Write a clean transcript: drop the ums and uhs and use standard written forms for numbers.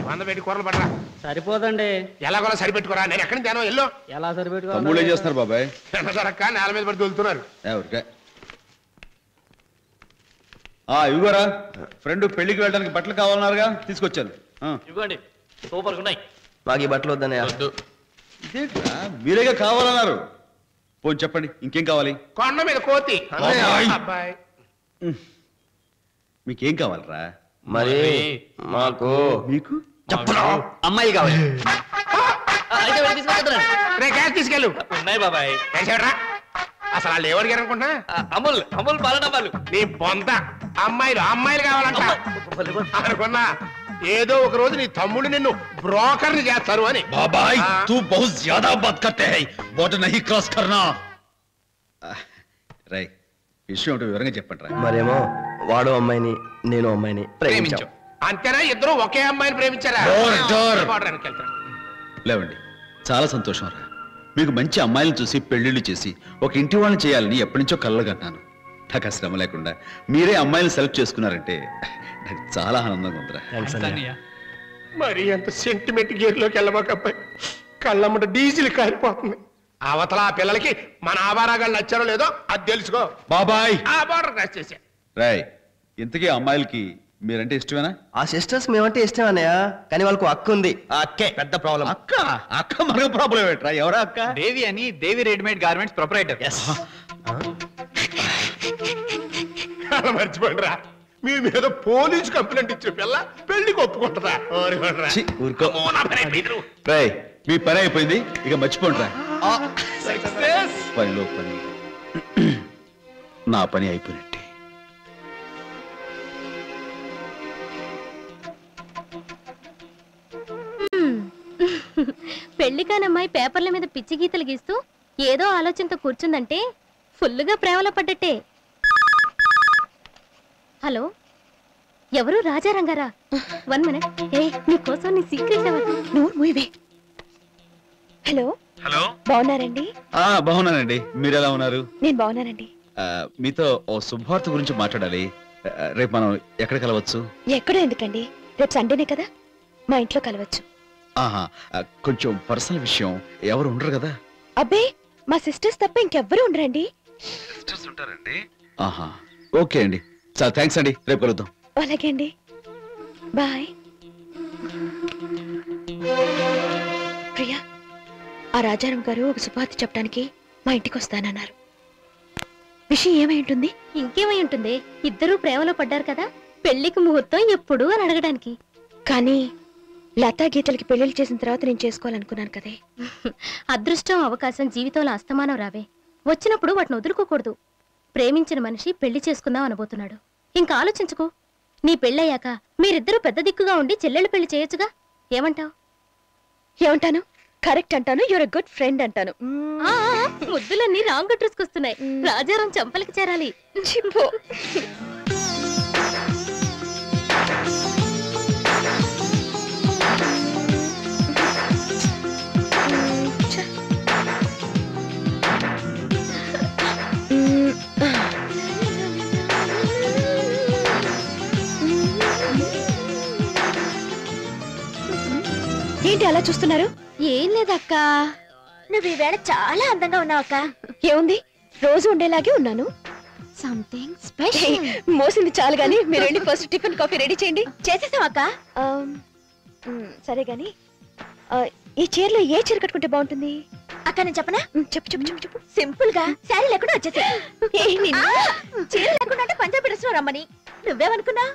వంద పెట్టి కూరలు పడరా. సరిపోదండి. ఎలాగోలా సరిపెట్టుకోరా. నేను ఎక్కడి తేనో ఎల్లో. ఎలా సరిపెట్టుకో? తమ్ముళ్ళు ఏం చేస్తున్నారు బాబాయ్? సరక్క నేల మీద పడి దొలుతున్నారు. ఇవ్వరా ఫ్రెండ్ పెళ్లికి వెళ్ళడానికి బట్టలు కావాలన్నారుగా, తీసుకొచ్చాను. ఇవ్వండి, సూపర్ ఉన్నాయి. మాకు ఈ బట్టలు వద్దనే. ఇదేంట్రా మీరేగా కావాలన్నారు? పోనీ చెప్పండి ఇంకేం కావాలి? కొండ మీద కోతి. అబ్బాయి మీకేం కావాలరా? మరి మాకు మీకు అమ్మాయి కావాలి. తీసుకెళ్ళు. ఉన్నాయి బాబాయ్. అసలు వాళ్ళు ఎవరికి అనుకుంటా? అమూల్ అమూల్ పాల డబ్బాలు. నీ బొంత అమ్మాయిలు కావాలంట అనుకున్నా. ఏదో ఒక రోజు నీ తమ్ముడు నిన్ను బ్రోకర్ని చేస్తారు అని. బాబాయ్ తూ బహుత్ జ్యాదా బాత్ కర్తే హై, బోర్డర్ నహీ క్రాస్ కర్నా. రై విషయం ఏంటో వివరంగా చెప్పండి రా. మరేమో వాడు అమ్మాయిని నేను అమ్మాయిని ప్రేమించాం. అంతేనా? ఇద్దరు ఒకే అమ్మాయిని ప్రేమించారా? లేవండి, చాలా సంతోషం రా. మీకు మంచి అమ్మాయిలను చూసి పెళ్లిళ్ళు చేసి ఒక ఇంటి వాళ్ళని చేయాలని ఎప్పటి నుంచో కలలుగన్నాను. నాకు ఆ శ్రమ లేకుండా మీరే అమ్మాయిని సెలెక్ట్ చేసుకున్నారంటే నాకు చాలా ఆనందంగా ఉందిరా. మరి అంత సెంటిమెంట్ గేర్లోకి వెళ్ళమాకబ్బాయి. కళ్ళమ్మట డీజిల్ కారిపోతుంది. అవతల ఆ పిల్లలకి మన ఆభారాగాళ్ళు నచ్చారో లేదో అది తెలుసుకో బాబాయ్. ఆ బార్డర్ క్రాస్ చేసా. రాయ్ ఇంతకీ అమ్మాయిలకి మీరంటే ఇష్టమేనా? ఆ సిస్టర్స్ మేమంటే ఇష్టం అన్నయ్య, కానీ వాళ్ళకు అక్క ఉంది. ఆ అక్కే పెద్ద ప్రాబ్లం. అక్క మనకు ప్రాబ్లం ఏంట్రా? ఎవరా అక్క? దేవి అని, దేవి రెడీమేడ్ గార్మెంట్స్ ప్రొపరైటర్. అలా మర్చిపోండి రా. మీ మీద పోలీసు కంప్లైంట్ ఇచ్చిన పిల్ల పెళ్లికి ఒప్పుకుంటుందా? ఊరుకో. రాయ్ మీ పని అయిపోయింది, ఇక మర్చిపోండి రా. పనిలో పని నా పని అయిపోయినట్టే. పెళ్లి కానమ్మాయి పేపర్ల మీద పిచ్చి గీతలు గీస్తూ ఏదో ఆలోచనతో కూర్చుందంటే ఫుల్లుగా ప్రేమలో పడ్డట్టే. హలో, ఎవరు? రాజారంగారా? 1 minute. నీకోసం నీ సీక్రెట్ నోరు మూయవే. హలో హలో, బాగున్నారండి? బాగున్నానండి, మీరు ఎలా ఉన్నారు? నేను బాగున్నానండి. మీతో ఓ శుభవార్త గురించి మాట్లాడాలి. రేపు మనం ఎక్కడ కలవచ్చు? ఎక్కడో ఎందుకండి, రేపు సండేనే కదా, మా ఇంట్లో కలవచ్చు. కొంచెం పర్సనల్ విషయం. ఎవరు ఉండరు కదా? అబ్బే, మా సిస్టర్స్ తప్ప ఇంకెవ్వరూ ఉండరండి. సిస్టర్స్ ఉంటారండి? ఓకే అండి, చాలా థ్యాంక్స్ అండి. రేపు కలుద్దాం. అలాగే అండి, బాయ్. ప్రియా, ఆ రాజారాం గారు ఒక శుభార్త చెప్పడానికి మా ఇంటికి వస్తానన్నారు. విషయం ఏమై ఉంటుంది? ఇంకేమై ఉంటుంది, ఇద్దరూ ప్రేమలో పడ్డారు కదా, పెళ్లికి ముహూర్తం ఎప్పుడు అని అడగడానికి. కానీ లతా గీతలకి పెళ్లిళ్ళు చేసిన తర్వాత నేను చేసుకోవాలనుకున్నాను కదే. అదృష్టం అవకాశం జీవితంలో అస్తమానం రావే, వచ్చినప్పుడు వాటిని వదులుకోకూడదు. ప్రేమించిన మనిషి పెళ్లి చేసుకుందాం అనబోతున్నాడు. ఇంకా ఆలోచించుకో. నీ పెళ్ళయ్యాక మీరిద్దరూ పెద్ద దిక్కుగా ఉండి చెల్లెళ్ళు పెళ్లి చేయొచ్చుగా. ఏమంటావు? ఏమంటాను? కరెక్ట్ అంటాను. యువర్ ఎ గుడ్ ఫ్రెండ్ అంటాను. ముద్దులన్నీ రాంగ్ అడ్రస్ వస్తున్నాయి. రాజారాం చంపలకి చేరాలి. ఏంటి అలా చూస్తున్నారు? ఏం లేదక్క, నువ్వు ఈవేళ చాలా అందంగా ఉన్నావు అక్క. ఏముంది, రోజు ఉండేలాగే ఉన్నాను. Something special. మోసింది చాలు గాని మీరు వెళ్ళి ఫస్ట్ టిఫిన్ కాఫీ రెడీ చేయండి. చేసేసాం అక్క. సరే గాని ఈ చీరలో ఏ చీర కట్టుకుంటే బాగుంటుంది అక్క? నేను చెప్పనా? చెప్పు చెప్పు చెప్పు చెప్పు. సింపుల్ గా శారీ లేకుండా వచ్చేసా. చీర లేకుండా అంటే పంజాబీ డ్రెస్ లో రమ్మని. నువ్వేమనుకున్నా?